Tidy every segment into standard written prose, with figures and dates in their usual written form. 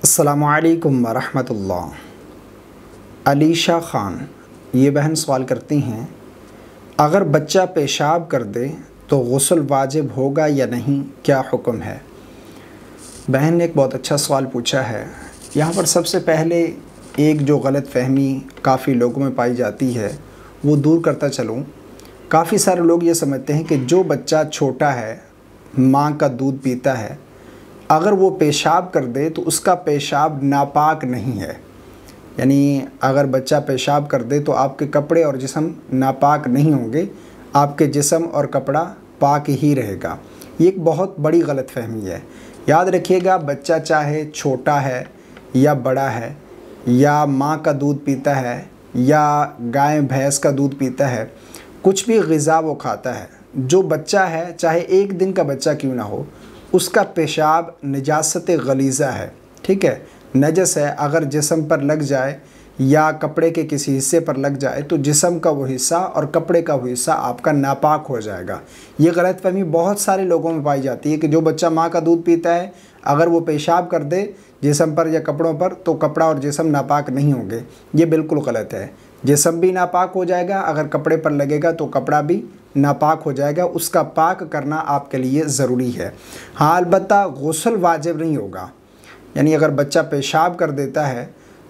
अस्सलामुअलैकुम वरहमतुल्लाह। अलीशा ख़ान ये बहन सवाल करती हैं, अगर बच्चा पेशाब कर दे तो गुस्ल वाजिब होगा या नहीं, क्या हुक्म है? बहन ने एक बहुत अच्छा सवाल पूछा है। यहाँ पर सबसे पहले एक जो गलत फ़हमी काफ़ी लोगों में पाई जाती है वो दूर करता चलूँ। काफ़ी सारे लोग ये समझते हैं कि जो बच्चा छोटा है, माँ का दूध पीता है, अगर वो पेशाब कर दे तो उसका पेशाब नापाक नहीं है। यानी अगर बच्चा पेशाब कर दे तो आपके कपड़े और जिस्म नापाक नहीं होंगे, आपके जिस्म और कपड़ा पाक ही रहेगा। ये एक बहुत बड़ी गलतफ़हमी है। याद रखिएगा, बच्चा चाहे छोटा है या बड़ा है, या माँ का दूध पीता है या गाय भैंस का दूध पीता है, कुछ भी ग़िज़ा वो खाता है, जो बच्चा है चाहे एक दिन का बच्चा क्यों ना हो, उसका पेशाब निजासत गलीज़ा है। ठीक है, नजस है। अगर जिस्म पर लग जाए या कपड़े के किसी हिस्से पर लग जाए तो जिस्म का वो हिस्सा और कपड़े का वो हिस्सा आपका नापाक हो जाएगा। ये गलतफ़हमी बहुत सारे लोगों में पाई जाती है कि जो बच्चा माँ का दूध पीता है, अगर वो पेशाब कर दे जिस्म पर या कपड़ों पर तो कपड़ा और जिस्म नापाक नहीं होंगे। ये बिल्कुल गलत है। जिस्म भी नापाक हो जाएगा, अगर कपड़े पर लगेगा तो कपड़ा भी नापाक हो जाएगा। उसका पाक करना आपके लिए ज़रूरी है। हाँ, अलबत्ता गुस्ल वाजिब नहीं होगा। यानी अगर बच्चा पेशाब कर देता है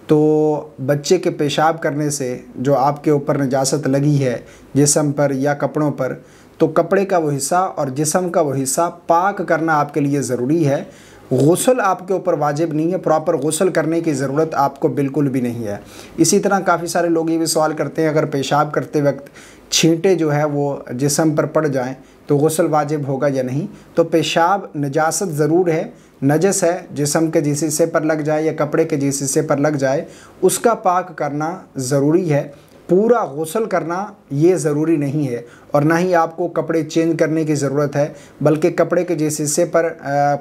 तो बच्चे के पेशाब करने से जो आपके ऊपर नजासत लगी है जिस्म पर या कपड़ों पर, तो कपड़े का वो हिस्सा और जिस्म का वो हिस्सा पाक करना आपके लिए ज़रूरी है। गुस्ल आपके ऊपर वाजिब नहीं है। प्रॉपर गुस्ल करने की ज़रूरत आपको बिल्कुल भी नहीं है। इसी तरह काफ़ी सारे लोग ये भी सवाल करते हैं, अगर पेशाब करते वक्त छींटे जो है वो जिस्म पर पड़ जाएं तो गुस्ल वाजिब होगा या नहीं? तो पेशाब नजासत ज़रूर है, नजस है। जिस्म के जिस हिस्से पर लग जाए या कपड़े के जिस हिस्से पर लग जाए उसका पाक करना ज़रूरी है। पूरा गुस्ल करना ये ज़रूरी नहीं है और ना ही आपको कपड़े चेंज करने की ज़रूरत है, बल्कि कपड़े के जिस हिस्से पर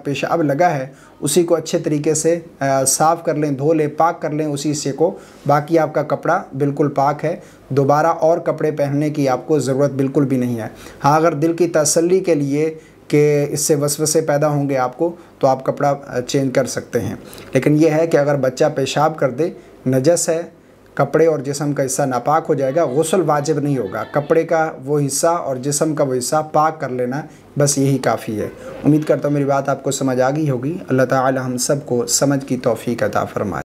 पेशाब लगा है उसी को अच्छे तरीके से साफ़ कर लें, धो लें, पाक कर लें उसी हिस्से को। बाकी आपका कपड़ा बिल्कुल पाक है। दोबारा और कपड़े पहनने की आपको ज़रूरत बिल्कुल भी नहीं है। हाँ, अगर दिल की तसल्ली के लिए कि इससे वसवसे पैदा होंगे आपको, तो आप कपड़ा चेंज कर सकते हैं। लेकिन यह है कि अगर बच्चा पेशाब कर दे, नजस है, कपड़े और जिस्म का हिस्सा नापाक हो जाएगा, गुस्ल वाजिब नहीं होगा। कपड़े का वो हिस्सा और जिस्म का वो हिस्सा पाक कर लेना, बस यही काफ़ी है। उम्मीद करता हूँ मेरी बात आपको समझ आ गई होगी। अल्लाह ताला हम सब को समझ की तौफीक अता फरमाए।